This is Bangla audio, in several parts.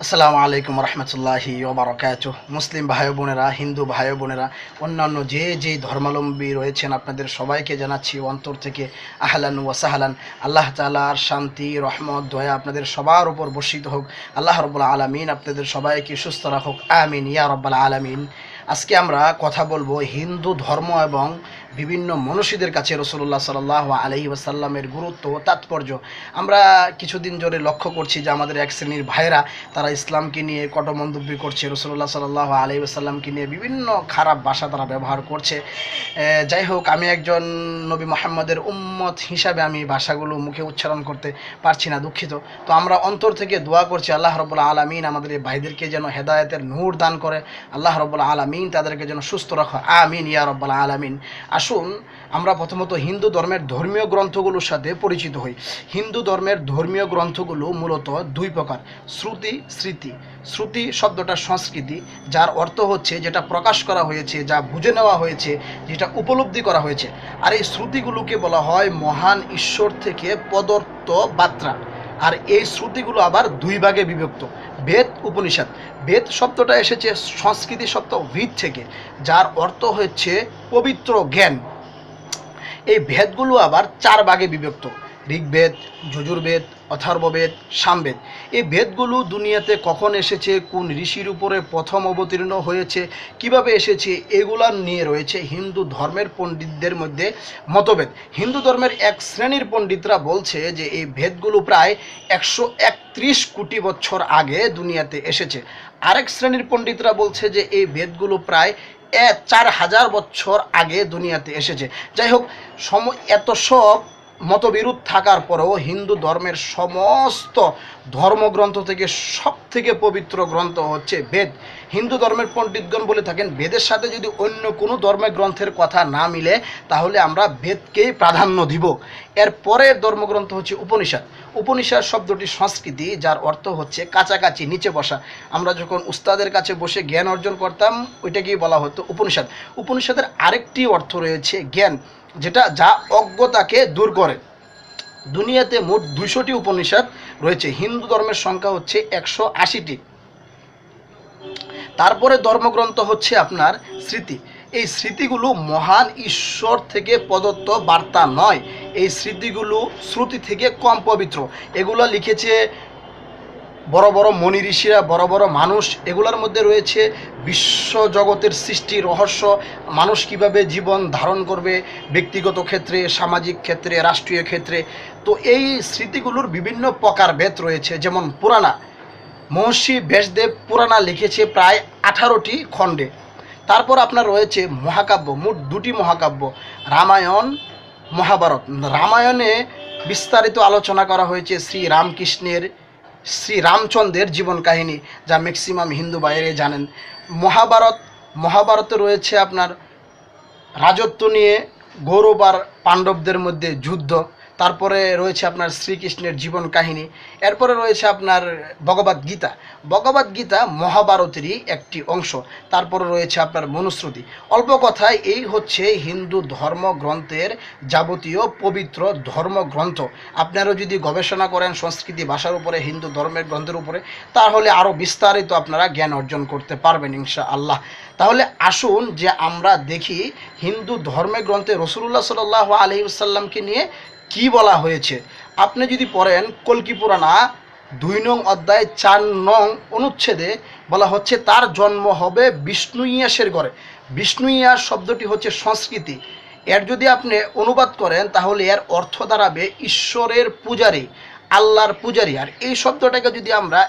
আসসালামু আলাইকুম রহমতুল্লাহি ওবারাকাতুহ। মুসলিম ভাই বোনেরা, হিন্দু ভাই বোনেরা, অন্যান্য যে ধর্মাবলম্বী রয়েছেন, আপনাদের সবাইকে জানাচ্ছি অন্তর থেকে আহলান ওয়া সাহলান। আল্লাহ তাআলার শান্তি, রহমত, দয়া আপনাদের সবার উপর বর্ষিত হোক। আল্লাহ রাব্বুল আলামিন আপনাদের সবাইকে সুস্থ রাখুক, আমিন ইয়া রাব্বাল আলামিন। আজকে আমরা কথা বলবো হিন্দু ধর্ম এবং বিভিন্ন মনীষীদের কাছে রাসূলুল্লাহ সাল্লাল্লাহু আলাইহি ওয়াসাল্লামের গুরুত্ব ও তাৎপর্য। আমরা কিছুদিন ধরে লক্ষ্য করছি যে আমাদের এক শ্রেণীর ভাইরা তারা ইসলামকে নিয়ে কটমন্তব্য করছে, রাসূলুল্লাহ সাল্লাল্লাহু আলাইহি ওয়াসাল্লামকে নিয়ে বিভিন্ন খারাপ ভাষা তারা ব্যবহার করছে। যাই হোক, আমি একজন নবী মুহাম্মদের উম্মত হিসাবে আমি ভাষাগুলো মুখে উচ্চারণ করতে পারছি না, দুঃখিত। তো আমরা অন্তর থেকে দোয়া করছি আল্লাহ রাব্বুল আলামিন আমাদের এই ভাইদেরকে যেন হেদায়েতের নূর দান করে, আল্লাহ রাব্বুল আলামিন তাদেরকে যেন সুস্থ রাখে, আমিন ইয়া রাব্বাল আলামিন। আসুন আমরা প্রথমত হিন্দু ধর্মের ধর্মীয় গ্রন্থগুলোর সাথে পরিচিত হই। হিন্দু ধর্মের ধর্মীয় গ্রন্থগুলো মূলত দুই প্রকার: শ্রুতি, স্মৃতি। শ্রুতি শব্দটা সংস্কৃতি, যার অর্থ হচ্ছে যেটা প্রকাশ করা হয়েছে, যা বুঝে নেওয়া হয়েছে, যেটা উপলব্ধি করা হয়েছে। আর এই শ্রুতিগুলোকে বলা হয় মহান ঈশ্বর থেকে প্রদত্ত বার্তা। আর এই শ্রুতিগুলো আবার দুই ভাগে বিভক্ত: বেদ, উপনিষদ। বেদ শব্দটা এসেছে সংস্কৃতি শব্দ ভিদ থেকে, যার অর্থ হচ্ছে পবিত্র জ্ঞান। এই ভেদগুলো আবার চার ভাগে বিভক্ত: ঋগ্বেদ, যজুর্বেদ, অথর্ববেদ, সামবেদ। এই ভেদগুলো দুনিয়াতে কখন এসেছে, কোন ঋষির উপরে প্রথম অবতীর্ণ হয়েছে, কিভাবে এসেছে, এগুলা নিয়ে রয়েছে হিন্দু ধর্মের পণ্ডিতদের মধ্যে মতভেদ। হিন্দু ধর্মের এক শ্রেণীর পণ্ডিতরা বলছে যে এই ভেদগুলো প্রায় 131 কোটি বছর আগে দুনিয়াতে এসেছে। আরেক শ্রেণীর পণ্ডিতরা বলছে যে এই ভেদগুলো প্রায় 4000 বছর আগে দুনিয়াতে এসেছে। যাই হোক, এত সব মতবিরোধ থাকার পরেও হিন্দু ধর্মের সমস্ত ধর্মগ্রন্থ থেকে সব থেকে পবিত্র গ্রন্থ হচ্ছে বেদ। হিন্দু ধর্মের পণ্ডিতগণ বলে থাকেন বেদের সাথে যদি অন্য কোনো ধর্মের গ্রন্থের কথা না মিলে তাহলে আমরা বেদকেই প্রাধান্য দিব। এর পরের ধর্মগ্রন্থ হচ্ছে উপনিষদ। উপনিষদ শব্দটি সংস্কৃতি, যার অর্থ হচ্ছে কাছাকাছি, নিচে বসা। আমরা যখন উস্তাদের কাছে বসে জ্ঞান অর্জন করতাম ওইটাকেই বলা হতো উপনিষদ। উপনিষদের আরেকটি অর্থ রয়েছে জ্ঞান, যা অজ্ঞতাকে দূর করে। দুনিয়াতে মোট 200টি উপনিষদ রয়েছে। হিন্দু ধর্মের সংখ্যা হচ্ছে 180টি। তারপরে ধর্মগ্রন্থ হচ্ছে আপনার স্মৃতি। এই স্মৃতিগুলো মহান ঈশ্বর থেকে প্রদত্ত বার্তা নয়, এই স্মৃতিগুলো শ্রুতি থেকে কম পবিত্র। এগুলো লিখেছে বড় বড় মনি ঋষিরা, বড় বড় মানুষ। এগুলোর মধ্যে রয়েছে বিশ্ব জগতের সৃষ্টি রহস্য, মানুষ কিভাবে জীবন ধারণ করবে ব্যক্তিগত ক্ষেত্রে, সামাজিক ক্ষেত্রে, রাষ্ট্রীয় ক্ষেত্রে। তো এই স্মৃতিগুলোর বিভিন্ন প্রকারভেদ রয়েছে। যেমন পুরাণা, মহর্ষি ব্যাসদেব পুরাণা লিখেছে প্রায় 18টি খণ্ডে। তারপর আপনার রয়েছে মহাকাব্য, মোট 2টি মহাকাব্য, রামায়ণ, মহাভারত। রামায়ণে বিস্তারিত আলোচনা করা হয়েছে শ্রী রামচন্দ্রের জীবন কাহিনী, যা ম্যাক্সিমাম হিন্দু বাইরে জানেন। মহাভারতে রয়েছে আপনার রাজত্ব নিয়ে, গৌরব আর পাণ্ডবদের মধ্যে যুদ্ধ। তারপরে রয়েছে আপনার শ্রীকৃষ্ণের জীবন কাহিনী। এরপরে রয়েছে আপনার ভগবদ্গীতা। ভগবদ্গীতা মহাভারতেরই একটি অংশ। তারপরে রয়েছে আপনার মনুস্মৃতি। অল্প কথায় এই হচ্ছে হিন্দু ধর্মগ্রন্থের যাবতীয় পবিত্র ধর্মগ্রন্থ। আপনারা যদি গবেষণা করেন সংস্কৃতি ভাষার উপরে, হিন্দু ধর্মের গ্রন্থের উপরে, তাহলে আরও বিস্তারিত আপনারা জ্ঞান অর্জন করতে পারবেন ইনশাআল্লাহ। তাহলে আসুন যে আমরা দেখি হিন্দু ধর্মের গ্রন্থে রাসূলুল্লাহ সাল্লাল্লাহু আলাইহি ওয়াসাল্লামকে নিয়ে কি বলা হয়েছে। আপনি যদি পড়েন কল্কি পুরাণা 2 নং অধ্যায় 4 নং অনুচ্ছেদে বলা হচ্ছে তার জন্ম হবে বিষ্ণু ইয়াসের ঘরে। বিষ্ণু ইয়াস শব্দটি হচ্ছে সংস্কৃতি। এর যদি আপনি অনুবাদ করেন তাহলে এর অর্থ দাঁড়াবে ঈশ্বরের পূজারী, আল্লাহর পূজারী। আর এই শব্দটাকে যদি আমরা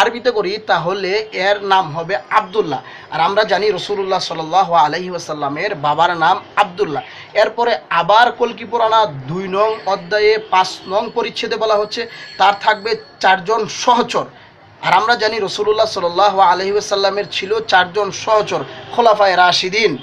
আরবিতে করি তাহলে এর নাম হবে আব্দুল্লাহ। আর আমরা জানি রাসূলুল্লাহ সাল্লাল্লাহু আলাইহি ওয়াসাল্লামের বাবার নাম আব্দুল্লাহ। এরপরে আবার কল্কি পুরাণা 2 নং অধ্যায়ে 5 নং পরিচ্ছেদে বলা হচ্ছে তার থাকবে 4 জন সহচর। আর আমরা জানি রাসূলুল্লাহ সাল্লাল্লাহু আলাইহি ওয়াসাল্লামের ছিল 4 জন সহচর, খোলাফায়ে রাশিদিন।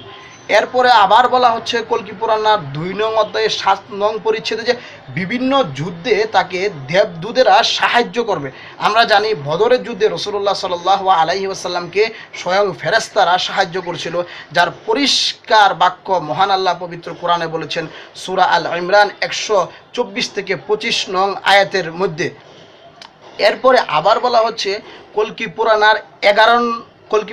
এরপরে আবার বলা হচ্ছে কল্কি পুরাণার 2 নং অধ্যায়ে 7 নং পরিচ্ছেদে যে বিভিন্ন যুদ্ধে তাকে দেবদূতেরা সাহায্য করবে। আমরা জানি বদরের যুদ্ধে রাসূলুল্লাহ সাল্লাল্লাহু আলাইহি ওয়াসাল্লামকে স্বয়ং ফেরেশতারা সাহায্য করেছিল, যার পরিষ্কার বাক্য মহান আল্লাহ পবিত্র কোরআনে বলেছেন সূরা আল ইমরান 124 থেকে 25 নং আয়াতের মধ্যে। এরপরে আবার বলা হচ্ছে কল্কি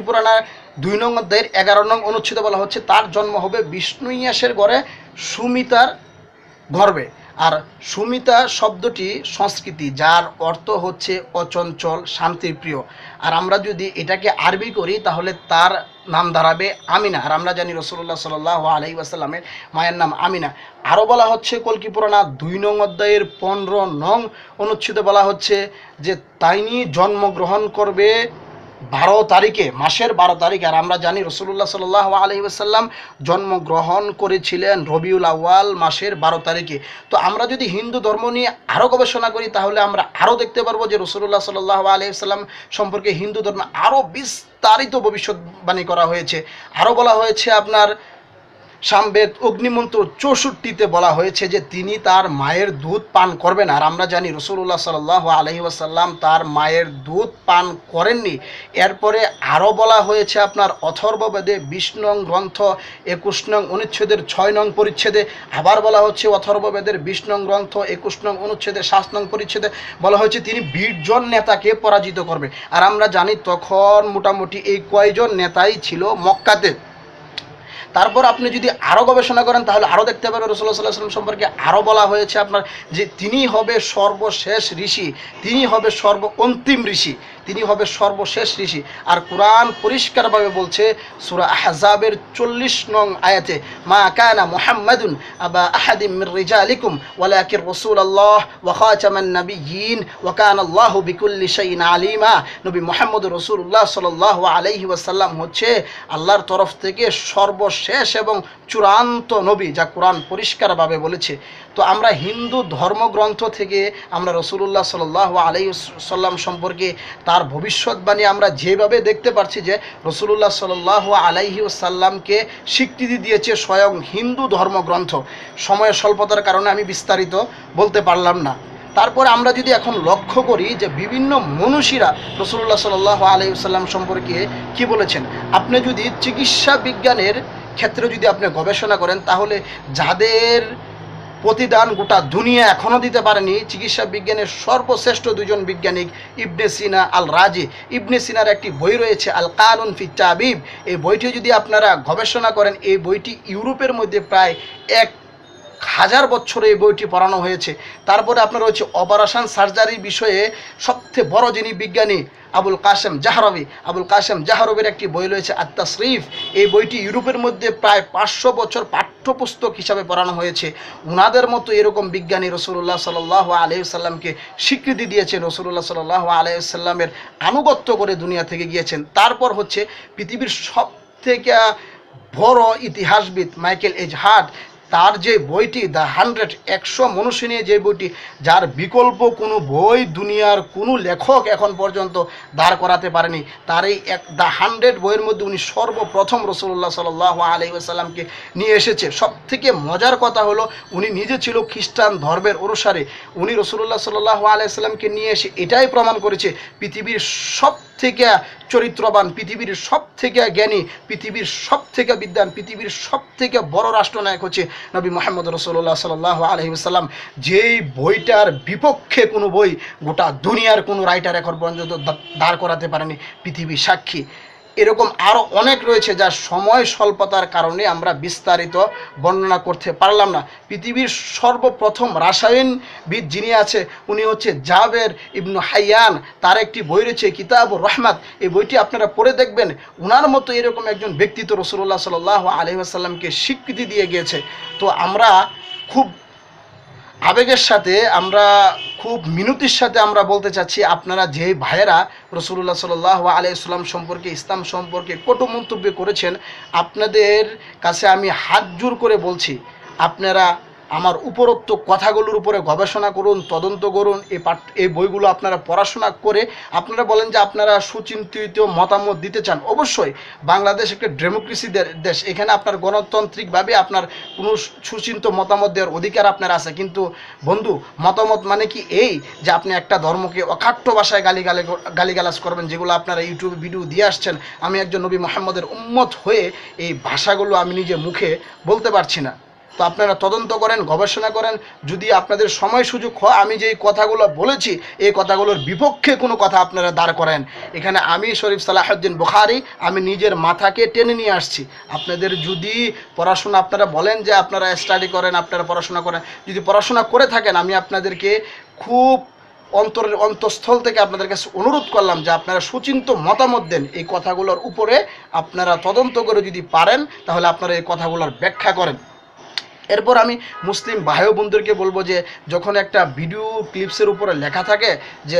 পুরাণার 2 নং অধ্যায়ের 11 নং অনুচ্ছেদে বলা হচ্ছে তার জন্ম হবে বিষ্ণু ইয়াসের ঘরে সুমিতার গর্ভে। আর সুমিতা শব্দটি সংস্কৃতি, যার অর্থ হচ্ছে অচঞ্চল, শান্তির প্রিয়। আর আমরা যদি এটাকে আরবি করি তাহলে তার নাম দাঁড়াবে আমিনা। আর আমরা জানি রাসূলুল্লাহ সাল্লাল্লাহু আলাইহি ওয়াসাল্লামের মায়ের নাম আমিনা। আরও বলা হচ্ছে কল্কি পুরাণ 2 নং অধ্যায়ের 15 নং অনুচ্ছেদে বলা হচ্ছে যে তাইনি জন্মগ্রহণ করবে 12 তারিখে, মাসের 12 তারিখে। আর আমরা জানি রাসূলুল্লাহ সাল্লাল্লাহু আলাইহি ওয়াসাল্লাম জন্মগ্রহণ করেছিলেন রবিউল আউয়াল মাসের 12 তারিখে। তো আমরা যদি হিন্দু ধর্ম নিয়ে আরও গবেষণা করি তাহলে আমরা আরও দেখতে পারবো যে রাসূলুল্লাহ সাল্লাল্লাহু আলাইহি ওয়াসাল্লাম সম্পর্কে হিন্দু ধর্মে আরও বিস্তারিত ভবিষ্যৎবাণী করা হয়েছে। আরও বলা হয়েছে আপনার সামবেদ অগ্নিমন্ত্র 64তে বলা হয়েছে যে তিনি তার মায়ের দুধ পান করবেন। আর আমরা জানি রাসূলুল্লাহ সাল্লাল্লাহু আলাইহি ওয়াসাল্লাম তার মায়ের দুধ পান করেননি। এরপরে আরও বলা হয়েছে আপনার অথর্ববেদে 20 নং গ্রন্থ 21 নং অনুচ্ছেদের 6 নং পরিচ্ছেদে, আবার বলা হচ্ছে অথর্ববেদের 20 নং গ্রন্থ 21 নং অনুচ্ছেদের 7 নং পরিচ্ছেদে বলা হয়েছে তিনি 20 জন নেতাকে পরাজিত করবে। আর আমরা জানি তখন মোটামুটি এই কয়জন নেতাই ছিল মক্কাতে। তারপর আপনি যদি আরও গবেষণা করেন তাহলে আরও দেখতে পাবেন রাসূলুল্লাহ সাল্লাল্লাহু আলাইহি ওয়াসাল্লাম সম্পর্কে আরও বলা হয়েছে আপনার যে তিনি হবে সর্বশেষ ঋষি, তিনি হবে অন্তিম ঋষি, তিনি হবে সর্বশেষ ঋষি। আর কোরআন পরিষ্কারভাবে বলছে সূরা আহজাবের 40 নং আয়াতে, মা কানা মুহাম্মাদুন আবা আহাদিম মির রিজালিকুম ওয়ালাকিন রাসূলুল্লাহ ওয়া খাতামান নাবিয়্যিন ওয়া কানা আল্লাহু বিকুল্লি শাইইন আলিমা। নবী মুহাম্মদ রাসূলুল্লাহ সাল্লাল্লাহু আলাইহি ওয়াসাল্লাম হচ্ছে আল্লাহর তরফ থেকে সর্বশেষ এবং চূড়ান্ত নবী, যা কোরআন পরিষ্কারভাবে বলেছে। তো আমরা হিন্দু ধর্মগ্রন্থ থেকে আমরা রাসূলুল্লাহ সাল্লাল্লাহু আলাইহি ওয়াসাল্লাম সম্পর্কে তার ভবিষ্যৎবাণী আমরা যেভাবে দেখতে পাচ্ছি যে রাসূলুল্লাহ সাল্লাল্লাহু আলাইহি ওয়াসাল্লামকে স্বীকৃতি দিয়েছে স্বয়ং হিন্দু ধর্মগ্রন্থ। সময়ের স্বল্পতার কারণে আমি বিস্তারিত বলতে পারলাম না। তারপরে আমরা যদি এখন লক্ষ্য করি যে বিভিন্ন মনীষীরা রাসূলুল্লাহ সাল্লাল্লাহু আলাইহি ওয়াসাল্লাম সম্পর্কে কি বলেছেন। আপনি যদি চিকিৎসা বিজ্ঞানের ক্ষেত্রে যদি আপনি গবেষণা করেন তাহলে যাদের প্রতিদান গোটা দুনিয়া এখনও দিতে পারেনি, চিকিৎসা বিজ্ঞানের সর্বশ্রেষ্ঠ 2 জন বিজ্ঞানিক ইবনে সিনা আল রাজি। ইবনে সিনার একটি বই রয়েছে আল কানুন ফি তাবিব। এই বইটি যদি আপনারা গবেষণা করেন, এই বইটি ইউরোপের মধ্যে প্রায় 1000 বছরে এই বইটি পড়ানো হয়েছে। তারপরে আপনার রয়েছে অপারেশন সার্জারি বিষয়ে সবথেকে বড় যিনি বিজ্ঞানী আবুল কাসেম জাহরবির একটি বই রয়েছে আত-তাসরিফ। এই বইটি ইউরোপের মধ্যে প্রায় 500 বছর পাঠ্যপুস্তক হিসাবে পড়ানো হয়েছে। ওনাদের মতো এরকম বিজ্ঞানী রাসূলুল্লাহ সাল্লাল্লাহু আলাইহি ওয়াসাল্লামকে স্বীকৃতি দিয়েছেন, রাসূলুল্লাহ সাল্লাল্লাহু আলাইহি ওয়াসাল্লামের আনুগত্য করে দুনিয়া থেকে গিয়েছেন। তারপর হচ্ছে পৃথিবীর সবথেকে বড় ইতিহাসবিদ মাইকেল এইচ হার্ট, তার যে বইটি দ্য 100 মনুষ্য নিয়ে যে বইটি, যার বিকল্প কোনো বই দুনিয়ার কোনো লেখক এখন পর্যন্ত দাঁড় করাতে পারেনি, তার এই দ্য 100 বইয়ের মধ্যে উনি সর্বপ্রথম রাসূলুল্লাহ সাল্লাল্লাহু আলাইহি ওয়াসাল্লামকে নিয়ে এসেছে। সবথেকে মজার কথা হলো উনি নিজে ছিল খ্রিস্টান ধর্মের অনুসারে। উনি রাসূলুল্লাহ সাল্লাল্লাহু আলাইহি ওয়াসাল্লামকে নিয়ে এসে এটাই প্রমাণ করেছে পৃথিবীর সবথেকে চরিত্রবান, পৃথিবীর সবথেকে জ্ঞানী, পৃথিবীর সবথেকে বিদ্বান, পৃথিবীর সবথেকে বড় রাষ্ট্রনায়ক হচ্ছে নবী মুহাম্মদ রাসূলুল্লাহ সাল্লাল্লাহু আলাইহি ওয়াসাল্লাম। যেই বইটার বিপক্ষে কোনো বই গোটা দুনিয়ার কোনো রাইটার এখন পর্যন্ত দাঁড় করাতে পারেনি, পৃথিবী সাক্ষী। এরকম আরও অনেক রয়েছে যা সময় স্বল্পতার কারণে আমরা বিস্তারিত বর্ণনা করতে পারলাম না। পৃথিবীর সর্বপ্রথম রাসায়নবিদ যিনি আছে উনি হচ্ছে জাবের ইবনু হাইয়ান। তার একটি বই রয়েছে কিতাবুর রহমাত। এই বইটি আপনারা পড়ে দেখবেন। ওনার মতো এরকম একজন ব্যক্তিত্ব রাসূলুল্লাহ সাল্লাল্লাহু আলাইহি ওয়াসাল্লামকে স্বীকৃতি দিয়ে গিয়েছে। তো আমরা খুব আবেগের সাথে, আমরা খুব মিনতির সাথে আমরা বলতে চাচ্ছি, আপনারা যে ভাইয়েরা রাসূলুল্লাহ সাল্লাল্লাহু আলাইহি ওয়াসাল্লাম সম্পর্কে, ইসলাম সম্পর্কে কটু মন্তব্য করেছেন, আপনাদের কাছে আমি হাত জোর করে বলছি আপনারা আমার উপরোক্ত কথাগুলোর উপরে গবেষণা করুন, তদন্ত করুন। এই বইগুলো আপনারা পড়াশোনা করে আপনারা বলেন যে আপনারা সুচিন্তিত মতামত দিতে চান। অবশ্যই বাংলাদেশ একটা ডেমোক্রেসি দেশ, এখানে আপনার গণতান্ত্রিকভাবে আপনার কোনো সুচিন্তিত মতামত দেওয়ার অধিকার আপনার আছে। কিন্তু বন্ধু, মতামত মানে কি এই যে আপনি একটা ধর্মকে অকাট্য ভাষায় গালিগালাজ করবেন, যেগুলো আপনারা ইউটিউবে ভিডিও দিয়ে আসছেন। আমি একজন নবী মুহাম্মদের উম্মত হয়ে এই ভাষাগুলো আমি নিজে মুখে বলতে পারছি না। তো আপনারা তদন্ত করেন, গবেষণা করেন। যদি আপনাদের সময় সুযোগ হয়, আমি যেই কথাগুলো বলেছি এই কথাগুলোর বিপক্ষে কোনো কথা আপনারা দাঁড় করেন। এখানে আমি শরীফ সালাহুদ্দিন বুখারী আমি নিজের মাথাকে টেনে নিয়ে আসছি। আপনাদের যদি পড়াশোনা আপনারা বলেন যে আপনারা স্টাডি করেন, আপনারা পড়াশোনা করেন, যদি পড়াশোনা করে থাকেন, আমি আপনাদেরকে খুব অন্তঃস্থল থেকে আপনাদের কাছে অনুরোধ করলাম যে আপনারা সুচিন্ত মতামত দেন। এই কথাগুলোর উপরে আপনারা তদন্ত করে যদি পারেন তাহলে আপনারা এই কথাগুলোর ব্যাখ্যা করেন। এরপর আমি মুসলিম ভাই বোনদেরকে বলবো যে যখন একটা ভিডিও ক্লিপসের উপরে লেখা থাকে যে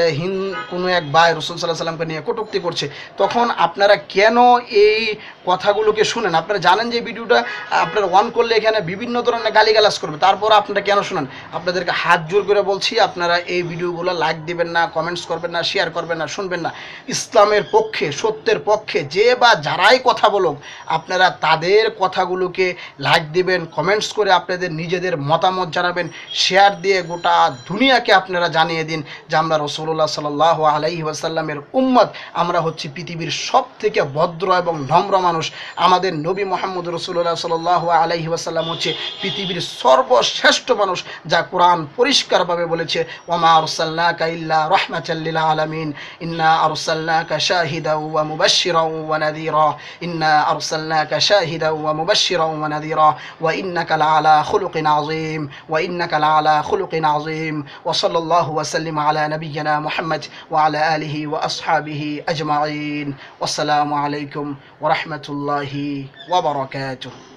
কোনো এক ভাই রাসূল সাল্লাল্লাহু আলাইহি সাল্লামকে নিয়ে কটূক্তি করছে, তখন আপনারা কেন এই কথাগুলোকে শুনেন? আপনারা জানেন যে ভিডিওটা আপনারা অন করলে এখানে বিভিন্ন ধরনের গালিগালাজ করবে, তারপর আপনারা কেন শুনেন? আপনাদেরকে হাত জোর করে বলছি, আপনারা এই ভিডিওগুলো লাইক দিবেন না, কমেন্টস করবেন না, শেয়ার করবেন না, শুনবেন না। ইসলামের পক্ষে, সত্যের পক্ষে যে বা যারাই কথা বলুক, আপনারা তাদের কথাগুলোকে লাইক দিবেন, কমেন্টস করে আপনাদের নিজেদের মতামত জানাবেন, শেয়ার দিয়ে গোটা দুনিয়াকে আপনারা জানিয়ে দিন যে আমরা রাসূলুল্লাহ সাল্লাল্লাহু আলাইহি ওয়াসাল্লামের উম্মত, আমরা হচ্ছি পৃথিবীর সব থেকে ভদ্র এবং নম্র মানুষ। আমাদের নবী মুহাম্মদ রাসূলুল্লাহ সাল্লাল্লাহু আলাইহি ওয়াসাল্লাম হচ্ছে পৃথিবীর সর্বশ্রেষ্ঠ মানুষ, যা কোরআন পরিষ্কারভাবে বলেছে, ওমা আরসালনাকা ইল্লা রাহমাতাল লিল আলামিন ইন্না আরসালনাকা শাহিদাও ওয়া মুবাশশিরাও ওয়া নাযীরা ইন্না আরসালনাকা শাহিদাও ওয়া মুবাশশিরাও ওয়া নাযীরা ওয়া ইন্নাকা লাআলা খুলুকিন আযীম ওয়া ইন্নাকা লাআলা খুলুকিন আযীম ওয়া সাল্লাল্লাহু ওয়া সাল্লিম আলা নাবিয়্যিনা মুহাম্মদ ওয়া আলা আলিহি ওয়া আসহাবিহি আজমাইন। ওয়াসসালামু আলাইকুম ওয়া রাহমাতুল্লাহি ওয়া বারাকাতুহু।